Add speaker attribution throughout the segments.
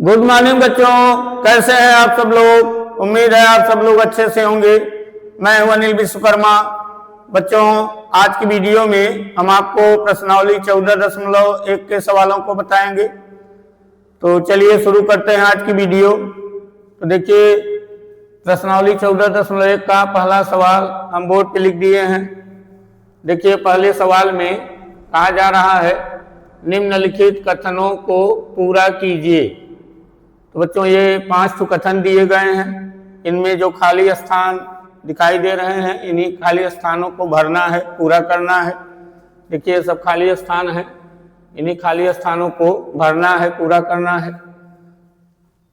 Speaker 1: Good morning बच्चों, कैसे हैं आप सब लोग। उम्मीद है आप सब लोग अच्छे से होंगे। मैं हूं अनिल विश्वकर्मा। बच्चों, आज की वीडियो में हम आपको प्रश्नावली 14.1 के सवालों को बताएंगे। तो चलिए शुरू करते हैं आज की वीडियो। तो देखिए, प्रश्नावली 14.1 का पहला सवाल हम बोर्ड पे लिख दिए हैं। देखिए, पहले सवाल में कहा जा रहा है निम्नलिखित कथनों को पूरा कीजिए। तो बच्चों, ये 5 कथन दिए गए हैं। इनमें जो खाली स्थान दिखाई दे रहे हैं, इन्हीं खाली स्थानों को भरना है, पूरा करना है। देखिए, ये सब खाली स्थान है, इन्हीं खाली स्थानों को भरना है, पूरा करना है।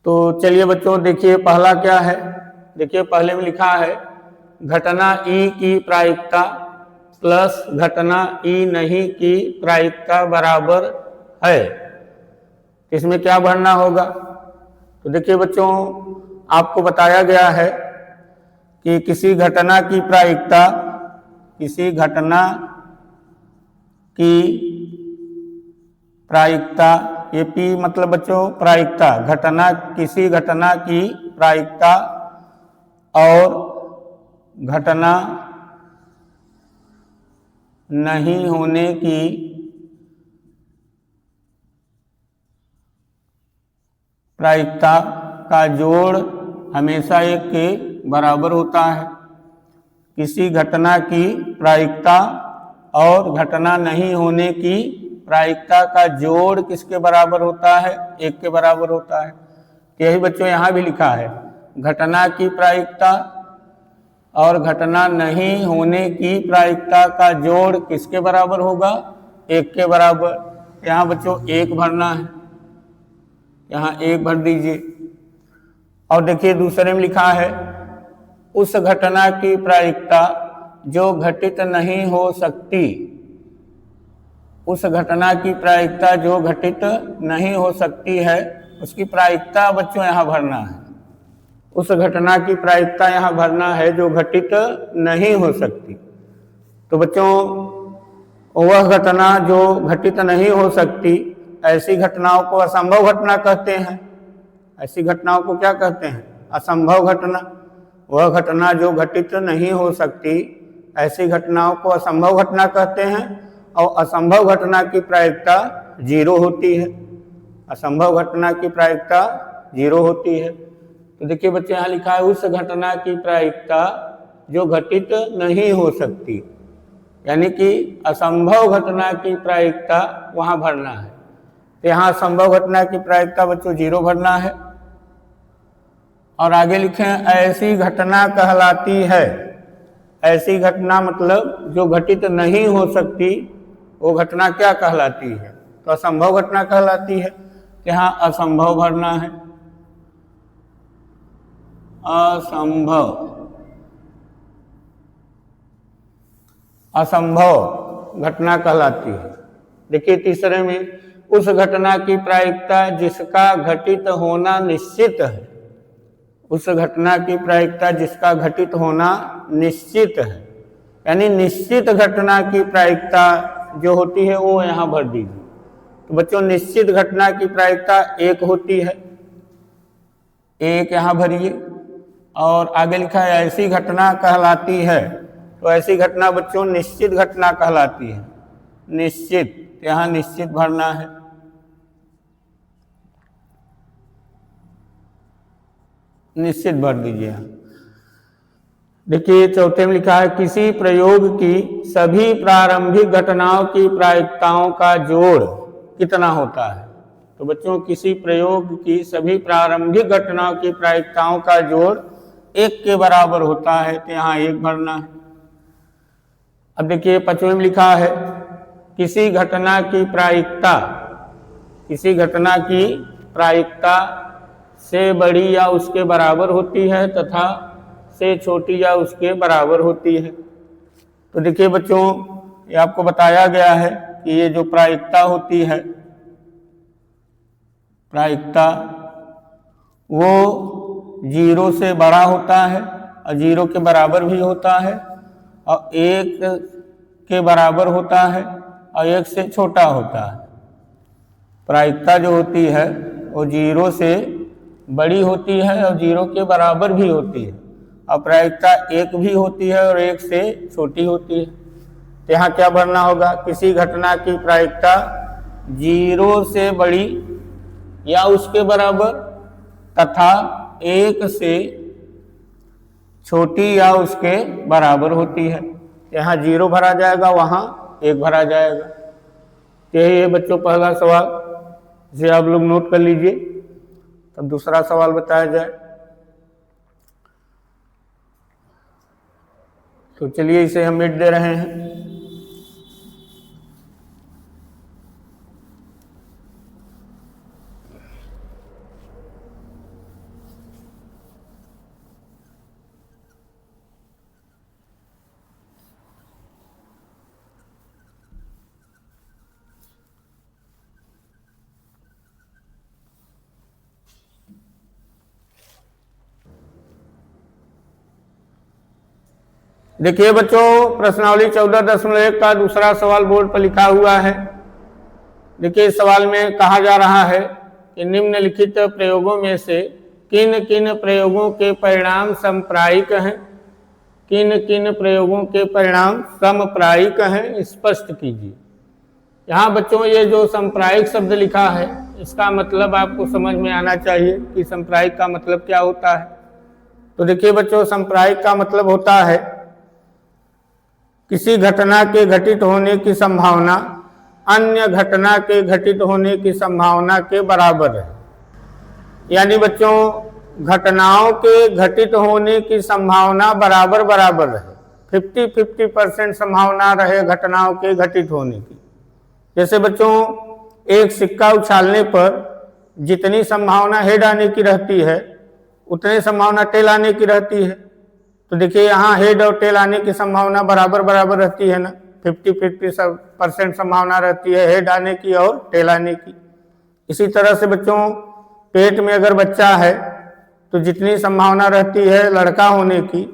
Speaker 1: तो चलिए बच्चों, देखिए पहला क्या है। देखिए, पहले में लिखा है घटना ई की प्रायिकता प्लस घटना ई नहीं की प्रायिकता बराबर है। इसमें क्या भरना होगा। तो देखिए बच्चों, आपको बताया गया है कि किसी घटना की प्रायिकता, किसी घटना की प्रायिकता, ये पी मतलब बच्चों प्रायिकता, घटना, किसी घटना की प्रायिकता और घटना नहीं होने की प्रायिकता का जोड़ हमेशा 1 के बराबर होता है। किसी घटना की प्रायिकता और घटना नहीं होने की प्रायिकता का जोड़ किसके बराबर होता है, 1 के बराबर होता है। यही बच्चों यहाँ भी लिखा है, घटना की प्रायिकता और घटना नहीं होने की प्रायिकता का जोड़ किसके बराबर होगा, 1 के बराबर। यहाँ बच्चों 1 भरना है, यहाँ 1 भर दीजिए। और देखिए दूसरे में लिखा है उस घटना की प्रायिकता जो घटित नहीं हो सकती, उस घटना की प्रायिकता जो घटित नहीं हो सकती है, उसकी प्रायिकता बच्चों यहाँ भरना है। उस घटना की प्रायिकता यहाँ भरना है जो घटित नहीं हो सकती। तो बच्चों, वह घटना जो घटित नहीं हो सकती, ऐसी घटनाओं को असंभव घटना कहते हैं। ऐसी घटनाओं को क्या कहते हैं, असंभव घटना। वह घटना जो घटित नहीं हो सकती, ऐसी घटनाओं को असंभव घटना कहते हैं। और असंभव घटना की प्रायिकता 0 होती है। असंभव घटना की प्रायिकता 0 होती है। तो देखिए बच्चे, यहाँ लिखा है उस घटना की प्रायिकता जो घटित नहीं हो सकती, यानी कि असंभव घटना की प्रायिकता वहाँ भरना है। तो यहाँ असंभव घटना की प्रायिकता बच्चों 0 भरना है। और आगे लिखें ऐसी घटना कहलाती है। ऐसी घटना मतलब जो घटित नहीं हो सकती, वो घटना क्या कहलाती है, तो असंभव घटना कहलाती है। यहाँ असंभव भरना है, असंभव, असंभव घटना कहलाती है। देखिए तीसरे में उस घटना की प्रायिकता जिसका घटित होना निश्चित है। उस घटना की प्रायिकता जिसका घटित होना निश्चित है, यानी निश्चित घटना की प्रायिकता जो होती है वो यहाँ भर दीजिए। तो बच्चों, निश्चित घटना की प्रायिकता 1 होती है, 1 यहाँ भरिए। और आगे लिखा है ऐसी घटना कहलाती है। तो ऐसी घटना बच्चों निश्चित घटना कहलाती है, निश्चित, यहाँ निश्चित भरना है। निश्चित भर दीजिए। देखिए चौथे में लिखा है किसी प्रयोग की सभी प्रारंभिक घटनाओं की प्रायिकताओं का जोड़ कितना होता है। तो बच्चों, किसी प्रयोग की सभी प्रारंभिक घटनाओं की प्रायिकताओं का जोड़ 1 के बराबर होता है। तो यहाँ 1 भरना है। अब देखिए 5वें में लिखा है किसी घटना की प्रायिकता, किसी घटना की प्रायिकता से बड़ी या उसके बराबर होती है तथा से छोटी या उसके बराबर होती है। तो देखिए बच्चों, ये आपको बताया गया है कि ये जो प्रायिकता होती है, प्रायिकता वो 0 से बड़ा होता है और 0 के बराबर भी होता है, और 1 के बराबर होता है और 1 से छोटा होता है। प्रायिकता जो होती है वो 0 से बड़ी होती है और 0 के बराबर भी होती है, और प्रायिकता 1 भी होती है और 1 से छोटी होती है। तो यहाँ क्या भरना होगा, किसी घटना की प्रायिकता 0 से बड़ी या उसके बराबर तथा 1 से छोटी या उसके बराबर होती है। यहाँ 0 भरा जाएगा, वहाँ 1 भरा जाएगा। तो ये बच्चों पहला सवाल, इसे आप लोग नोट कर लीजिए। तब दूसरा सवाल बताया जाए। तो चलिए इसे हम मिट दे रहे हैं। देखिए बच्चों, प्रश्नावली 14.1 का दूसरा सवाल बोर्ड पर लिखा हुआ है। देखिए इस सवाल में कहा जा रहा है कि निम्नलिखित प्रयोगों में से किन किन प्रयोगों के परिणाम समप्रायिक हैं, किन किन प्रयोगों के परिणाम समप्रायिक हैं, स्पष्ट कीजिए। यहाँ बच्चों ये जो समप्रायिक शब्द लिखा है, इसका मतलब आपको समझ में आना चाहिए कि समप्रायिक का मतलब क्या होता है। तो देखिए बच्चों, समप्रायिक का मतलब होता है किसी घटना के घटित होने की संभावना अन्य घटना के घटित होने की संभावना के बराबर है। यानी बच्चों, घटनाओं के घटित होने की संभावना बराबर बराबर है, 50-50% संभावना रहे घटनाओं के घटित होने की। जैसे बच्चों, एक सिक्का उछालने पर जितनी संभावना हेड आने की रहती है उतनी संभावना टेल आने की रहती है। तो देखिए यहाँ हेड और टेल आने की संभावना बराबर बराबर रहती है ना, 50-50% संभावना रहती है हेड आने की और टेल आने की। इसी तरह से बच्चों, पेट में अगर बच्चा है तो जितनी संभावना रहती है लड़का होने की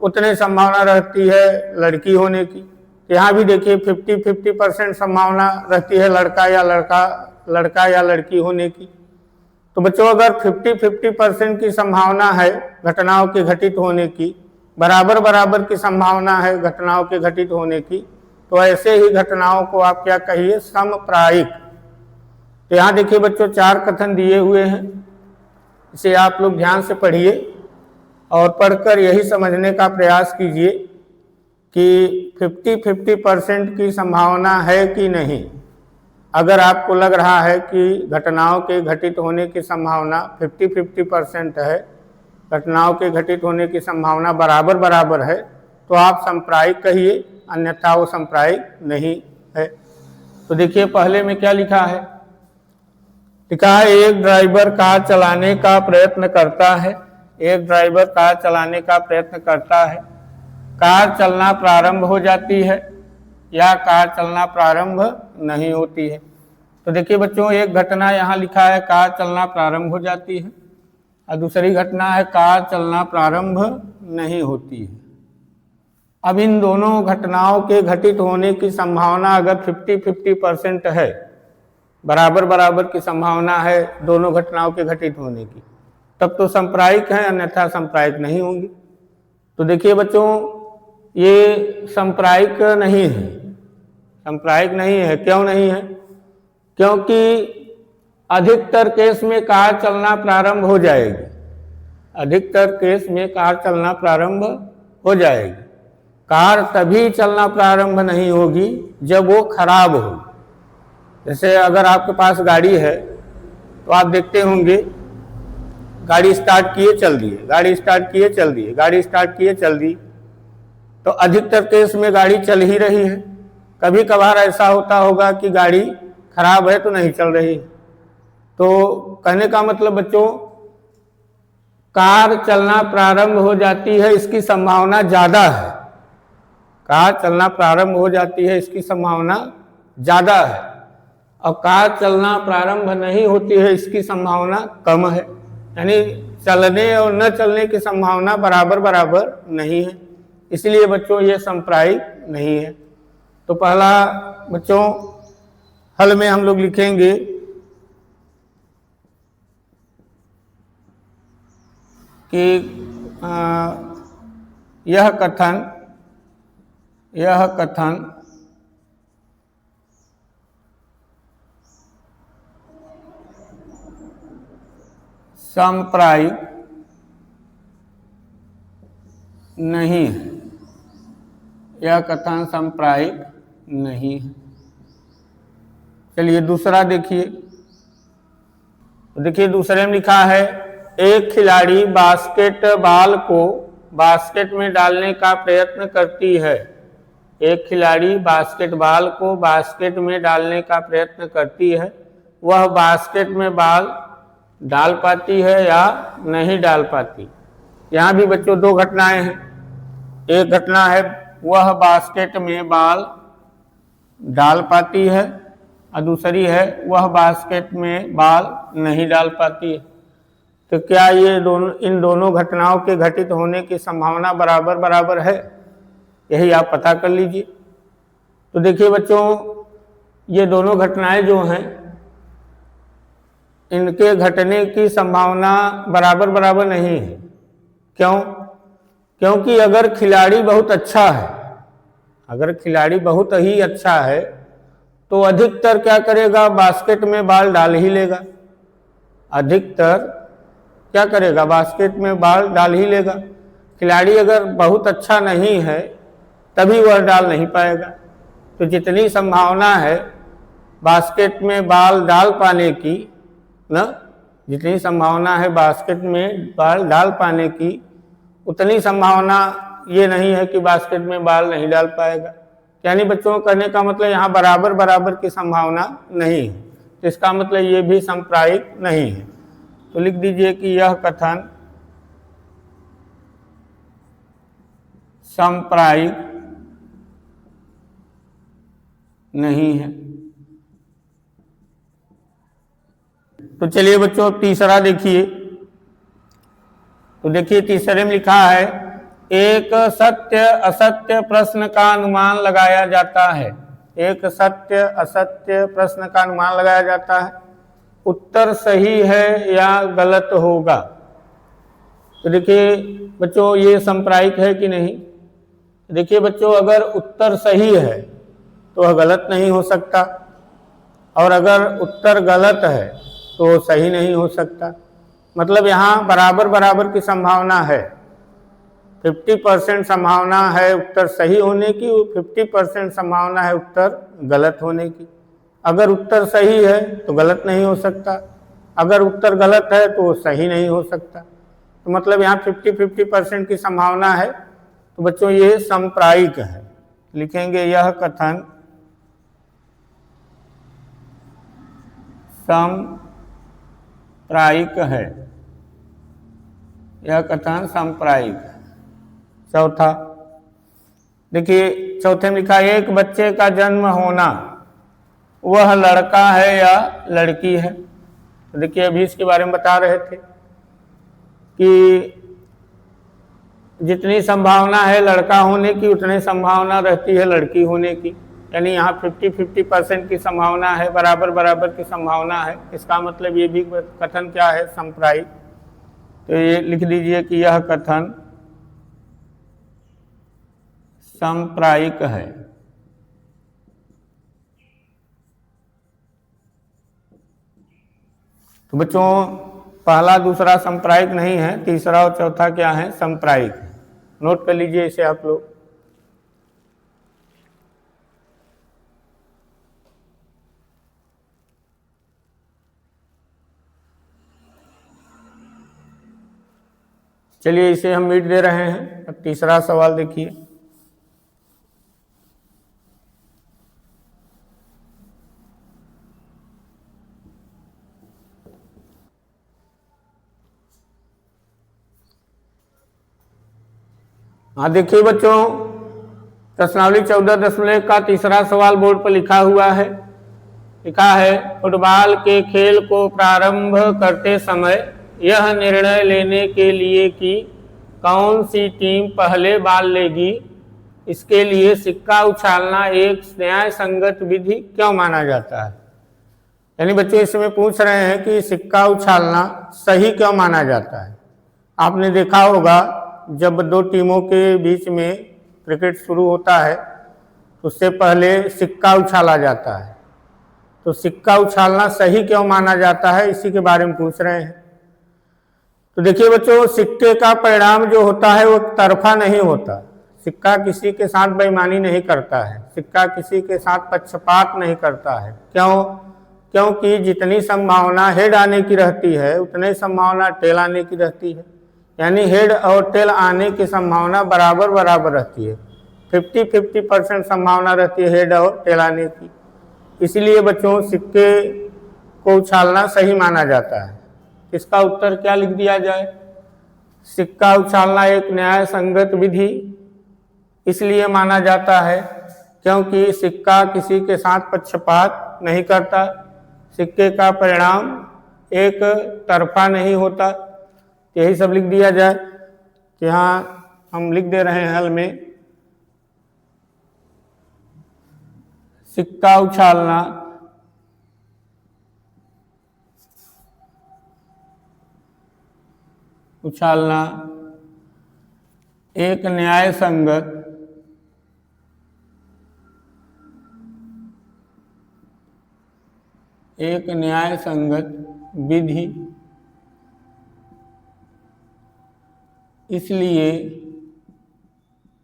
Speaker 1: उतनी संभावना रहती है लड़की होने की। यहाँ भी देखिए 50-50% संभावना रहती है लड़का या लड़की होने की। तो बच्चों, अगर 50-50% की संभावना है घटनाओं के घटित होने की, बराबर बराबर की संभावना है घटनाओं के घटित होने की, तो ऐसे ही घटनाओं को आप क्या कहिए, समप्रायिक। तो यहाँ देखिए बच्चों 4 कथन दिए हुए हैं, इसे आप लोग ध्यान से पढ़िए और पढ़कर यही समझने का प्रयास कीजिए कि 50-50% की संभावना है कि नहीं। अगर आपको लग रहा है कि घटनाओं के घटित होने की संभावना 50-50% है, घटनाओं के घटित होने की संभावना बराबर बराबर है, तो आप समप्रायिक कहिए, अन्यथा वो समप्रायिक नहीं है। तो देखिए पहले में क्या लिखा है, लिखा है एक ड्राइवर कार चलाने का प्रयत्न करता है। एक ड्राइवर कार चलाने का प्रयत्न करता है, कार चलना प्रारंभ हो जाती है या कार चलना प्रारंभ नहीं होती है। तो देखिए बच्चों, एक घटना यहाँ लिखा है कार चलना प्रारंभ हो जाती है और दूसरी घटना है कार चलना प्रारंभ नहीं होती है। अब इन दोनों घटनाओं के घटित होने की संभावना अगर 50-50% है, बराबर बराबर की संभावना है दोनों घटनाओं के घटित होने की, तब तो समप्रायिक है, अन्यथा समप्रायिक नहीं होंगी। तो देखिए बच्चों, ये समप्रायिक नहीं है, समप्रायिक नहीं है। क्यों नहीं है? क्योंकि अधिकतर केस में कार चलना प्रारंभ हो जाएगी, अधिकतर केस में कार चलना प्रारंभ हो जाएगी। कार तभी चलना प्रारंभ नहीं होगी जब वो खराब हो। जैसे अगर आपके पास गाड़ी है तो आप देखते होंगे गाड़ी स्टार्ट किए चल दिए, गाड़ी स्टार्ट किए चल दिए, गाड़ी स्टार्ट किए चल दी, तो अधिकतर केस में गाड़ी चल ही रही है। कभी कभार ऐसा होता होगा कि गाड़ी खराब है तो नहीं चल रही। तो कहने का मतलब बच्चों, कार चलना प्रारंभ हो जाती है इसकी संभावना ज़्यादा है, कार चलना प्रारंभ हो जाती है इसकी संभावना ज़्यादा है, और कार चलना प्रारंभ नहीं होती है इसकी संभावना कम है। यानी चलने और न चलने की संभावना बराबर बराबर नहीं है, इसलिए बच्चों ये समप्रायिक नहीं है। तो पहला बच्चों हल में हम लोग लिखेंगे कि यह कथन सांप्रदायिक नहीं है, यह कथन सांप्रदायिक नहीं है। चलिए दूसरा देखिए, देखिए दूसरे में लिखा है एक खिलाड़ी बास्केटबॉल को बास्केट में डालने का प्रयत्न करती है। एक खिलाड़ी बास्केटबॉल को बास्केट में डालने का प्रयत्न करती है, वह बास्केट में बॉल डाल पाती है या नहीं डाल पाती। यहाँ भी बच्चों दो घटनाएं हैं। एक घटना है वह बास्केट में बॉल डाल पाती है और दूसरी है वह बास्केट में बॉल नहीं डाल पाती है। तो क्या ये इन दोनों घटनाओं के घटित होने की संभावना बराबर बराबर है, यही आप पता कर लीजिए। तो देखिए बच्चों, ये दोनों घटनाएं जो हैं इनके घटने की संभावना बराबर बराबर नहीं है। क्यों? क्योंकि अगर खिलाड़ी बहुत अच्छा है, अगर खिलाड़ी बहुत ही अच्छा है तो अधिकतर क्या करेगा, बास्केट में बॉल डाल ही लेगा। अधिकतर क्या करेगा, बास्केट में बॉल डाल ही लेगा। खिलाड़ी अगर बहुत अच्छा नहीं है तभी वह डाल नहीं पाएगा। तो जितनी संभावना है बास्केट में बॉल डाल पाने की ना, जितनी संभावना है बास्केट में बॉल डाल पाने की, उतनी संभावना ये नहीं है कि बास्केट में बॉल नहीं डाल पाएगा। यानी बच्चों कहने का मतलब यहाँ बराबर बराबर की संभावना नहीं है, तो इसका मतलब ये भी सांप्रदायिक नहीं है। तो लिख दीजिए कि यह कथन सांप्रदायिक नहीं है। तो चलिए बच्चों तीसरा देखिए। तो देखिए तीसरे में लिखा है एक सत्य असत्य प्रश्न का अनुमान लगाया जाता है। एक सत्य असत्य प्रश्न का अनुमान लगाया जाता है, उत्तर सही है या गलत होगा। तो देखिए बच्चों ये सांप्रदायिक है कि नहीं। देखिए बच्चों, अगर उत्तर सही है तो वह गलत नहीं हो सकता, और अगर उत्तर गलत है तो सही नहीं हो सकता। मतलब यहाँ बराबर बराबर की संभावना है। 50% संभावना है उत्तर सही होने की, 50% संभावना है उत्तर गलत होने की। अगर उत्तर सही है तो गलत नहीं हो सकता, अगर उत्तर गलत है तो सही नहीं हो सकता। तो मतलब यहाँ 50-50% की संभावना है। तो बच्चों ये सांप्रदायिक है। लिखेंगे यह कथन सांप्रदायिक है, यह कथन सांप्रदायिक है। चौथा देखिए, चौथे में लिखा है एक बच्चे का जन्म होना, वह लड़का है या लड़की है। तो देखिए अभी इसके बारे में बता रहे थे कि जितनी संभावना है लड़का होने की उतनी संभावना रहती है लड़की होने की। यानी यहाँ 50-50% की संभावना है, बराबर बराबर की संभावना है। इसका मतलब ये भी कथन क्या है, सांप्रदायिक। तो ये लिख दीजिए कि यह कथन सांप्रदायिक है। तो बच्चों पहला दूसरा सांप्रदायिक नहीं है, तीसरा और चौथा क्या है, सांप्रदायिक है। नोट कर लीजिए इसे आप लोग। चलिए इसे हम मीट दे रहे हैं। अब तीसरा सवाल देखिए। हाँ देखिए बच्चों, प्रश्नावली 14.1 का तीसरा सवाल बोर्ड पर लिखा हुआ है। लिखा है फुटबॉल के खेल को प्रारंभ करते समय यह निर्णय लेने के लिए कि कौन सी टीम पहले बॉल लेगी, इसके लिए सिक्का उछालना एक न्याय संगत विधि क्यों माना जाता है। यानी बच्चों इसमें पूछ रहे हैं कि सिक्का उछालना सही क्यों माना जाता है। आपने देखा होगा जब दो टीमों के बीच में क्रिकेट शुरू होता है तो उससे पहले सिक्का उछाला जाता है। तो सिक्का उछालना सही क्यों माना जाता है, इसी के बारे में पूछ रहे हैं। तो देखिए बच्चों, सिक्के का परिणाम जो होता है वो तरफा नहीं होता। सिक्का किसी के साथ बेईमानी नहीं करता है, सिक्का किसी के साथ पक्षपात नहीं करता है। क्यों? क्योंकि जितनी संभावना हेड आने की रहती है उतनी संभावना टेल आने की रहती है। यानी हेड और टेल आने की संभावना बराबर बराबर रहती है। 50-50% संभावना रहती है हेड और टेल आने की। इसलिए बच्चों सिक्के को उछालना सही माना जाता है। इसका उत्तर क्या लिख दिया जाए? सिक्का उछालना एक न्याय संगत विधि इसलिए माना जाता है क्योंकि सिक्का किसी के साथ पक्षपात नहीं करता, सिक्के का परिणाम एक तरफा नहीं होता। यही सब लिख दिया जाए। कि यहाँ हम लिख दे रहे हैं हल में, सिक्का उछालना एक न्याय संगत विधि इसलिए माना जाता है क्योंकि सिक्के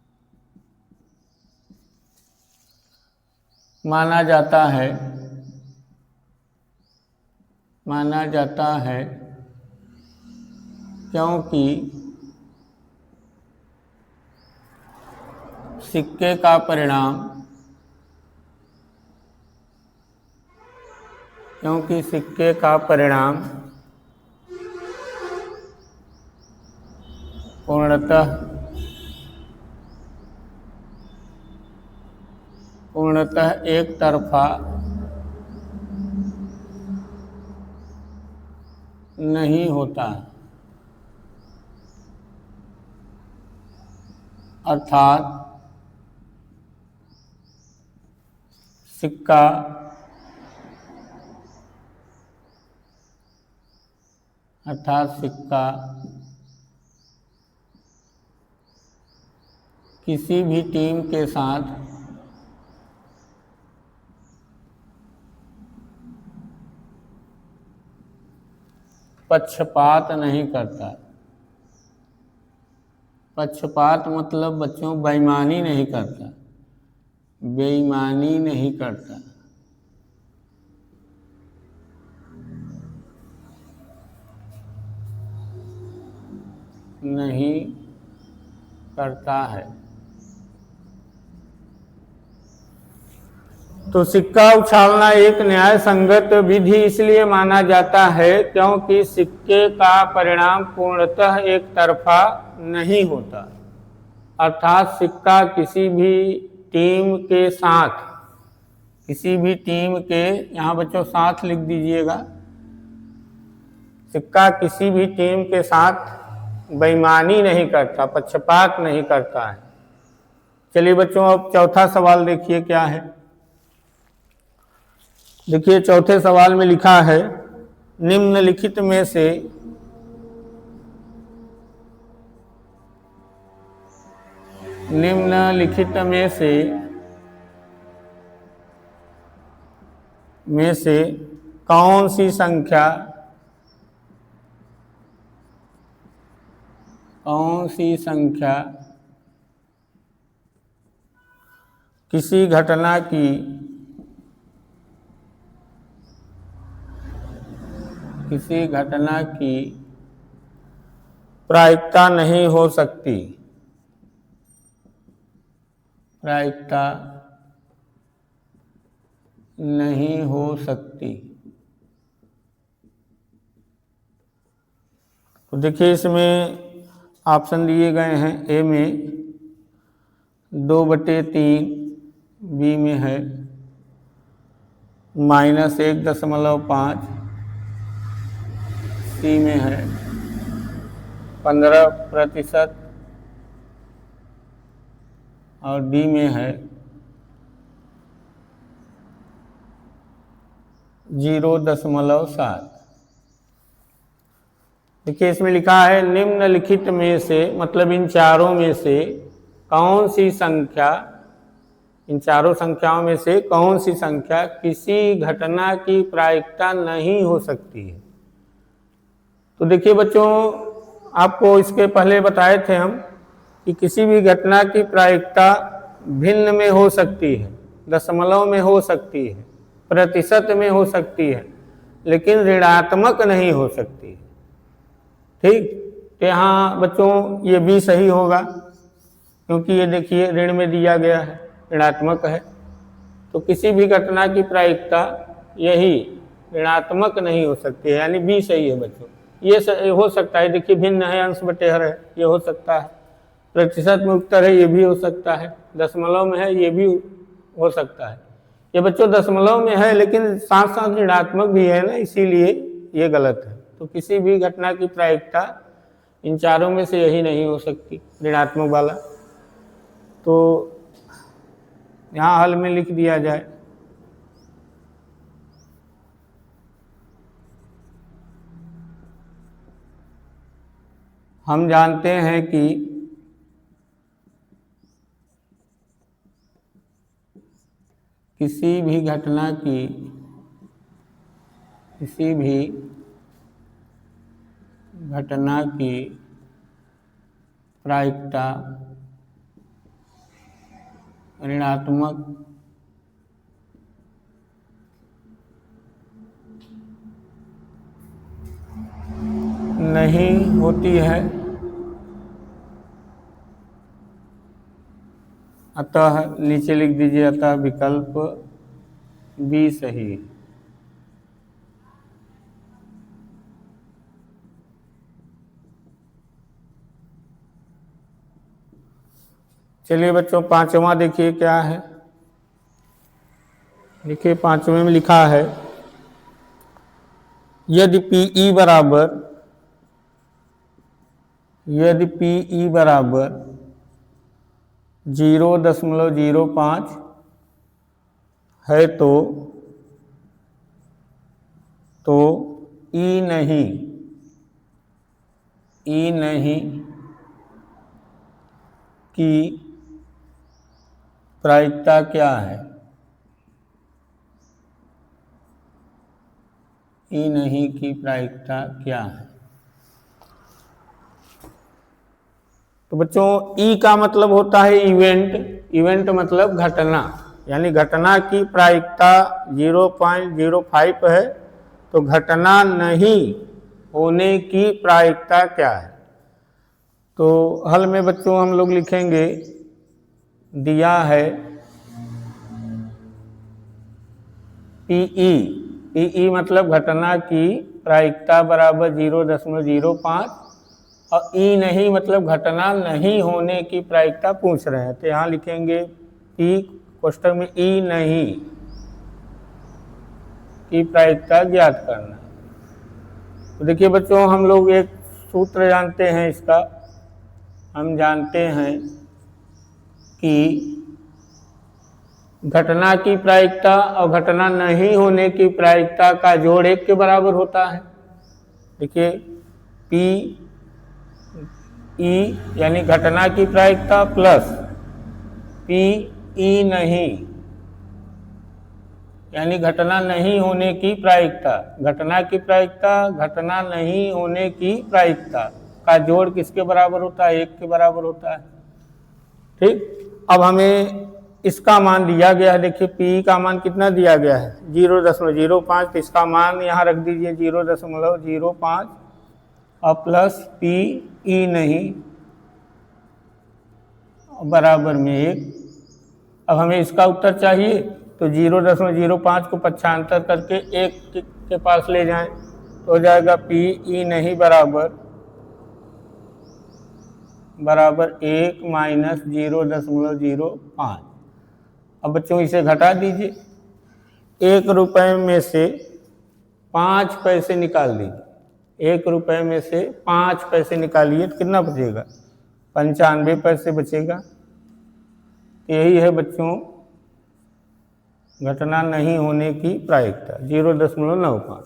Speaker 1: का परिणाम पूर्णतः एक तरफा नहीं होता, अर्थात सिक्का किसी भी टीम के साथ पक्षपात नहीं करता। पक्षपात मतलब बच्चों बेईमानी नहीं करता, नहीं करता है। तो सिक्का उछालना एक न्याय संगत विधि इसलिए माना जाता है क्योंकि सिक्के का परिणाम पूर्णतः एक तरफा नहीं होता, अर्थात सिक्का किसी भी टीम के यहाँ बच्चों साथ लिख दीजिएगा, सिक्का किसी भी टीम के साथ बेईमानी नहीं करता, पक्षपात नहीं करता है। चलिए बच्चों, अब चौथा सवाल देखिए क्या है। देखिए चौथे सवाल में लिखा है, निम्नलिखित में से कौन सी संख्या किसी घटना की प्रायिकता नहीं हो सकती। तो देखिए इसमें ऑप्शन दिए गए हैं। ए में 2/3, बी में है -1.5, सी में है 15% और डी में है 0.7। देखिए इसमें लिखा है निम्नलिखित में से, मतलब इन चारों में से कौन सी संख्या, इन चारों संख्याओं में से कौन सी संख्या किसी घटना की प्रायिकता नहीं हो सकती है। तो देखिए बच्चों, आपको इसके पहले बताए थे हम कि किसी भी घटना की प्रायिकता भिन्न में हो सकती है, दशमलव में हो सकती है, प्रतिशत में हो सकती है, लेकिन ऋणात्मक नहीं हो सकती है। ठीक, तो यहाँ बच्चों ये भी सही होगा, क्योंकि ये देखिए ऋण में दिया गया है, ऋणात्मक है, तो किसी भी घटना की प्रायिकता यही ऋणात्मक नहीं हो सकती है, यानी बी सही है बच्चों। ये हो सकता है, देखिए भिन्न है, अंश बटे हर है, ये हो सकता है, प्रतिशत में उत्तर है, ये भी हो सकता है, दशमलव में है, ये भी हो सकता है। ये बच्चों दशमलव में है लेकिन साथ साथ ऋणात्मक भी है ना, इसीलिए ये गलत है। तो किसी भी घटना की प्रायिकता इन चारों में से यही नहीं हो सकती, ऋणात्मक वाला। तो यहाँ हल में लिख दिया जाए, हम जानते हैं कि किसी भी घटना की प्रायिकता ऋणात्मक नहीं होती है, अतः नीचे लिख दीजिए, अतः विकल्प बी सही है। चलिए बच्चों, पांचवा देखिए क्या है। देखिए पांचवें में लिखा है, यदि PE बराबर 0.05 है तो E नहीं की प्रायिकता क्या है। ई नहीं की प्रायिकता क्या है। तो बच्चों ई का मतलब होता है इवेंट मतलब घटना, यानी घटना की प्रायिकता 0.05 है, तो घटना नहीं होने की प्रायिकता क्या है। तो हल में बच्चों हम लोग लिखेंगे, दिया है PE मतलब घटना की प्रायिकता बराबर 0.05 और ई नहीं मतलब घटना नहीं होने की प्रायिकता पूछ रहे हैं। तो यहाँ लिखेंगे P कोष्ठक में ई नहीं की प्रायिकता ज्ञात करना। तो देखिए बच्चों, हम लोग एक सूत्र जानते हैं इसका, हम जानते हैं कि घटना की प्रायिकता और घटना नहीं होने की प्रायिकता का जोड़ 1 के बराबर होता है। देखिए PE यानी घटना की प्रायिकता प्लस PE नहीं यानी घटना नहीं होने की प्रायिकता, घटना की प्रायिकता घटना नहीं होने की प्रायिकता का जोड़ किसके बराबर होता है, 1 के बराबर होता है। ठीक, अब हमें इसका मान दिया गया है। देखिए P का मान कितना दिया गया है, 0.05, तो इसका मान यहाँ रख दीजिए 0.05 और प्लस PE नहीं बराबर में 1। अब हमें इसका उत्तर चाहिए, तो 0.05 को पक्षांतर करके 1 के पास ले जाएं, तो हो जाएगा PE नहीं बराबर 1 माइनस 0.05। अब बच्चों इसे घटा दीजिए, 1 रुपये में से 5 पैसे निकाल दीजिए, 1 रुपये में से 5 पैसे निकालिए तो कितना बचेगा, 95 पैसे बचेगा। यही है बच्चों घटना नहीं होने की प्रायिकता 0.05।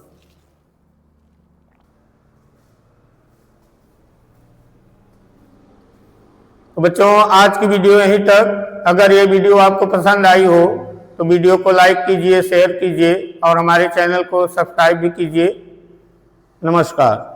Speaker 1: तो बच्चों आज की वीडियो यहीं तक। अगर ये वीडियो आपको पसंद आई हो तो वीडियो को लाइक कीजिए, शेयर कीजिए और हमारे चैनल को सब्सक्राइब भी कीजिए। नमस्कार।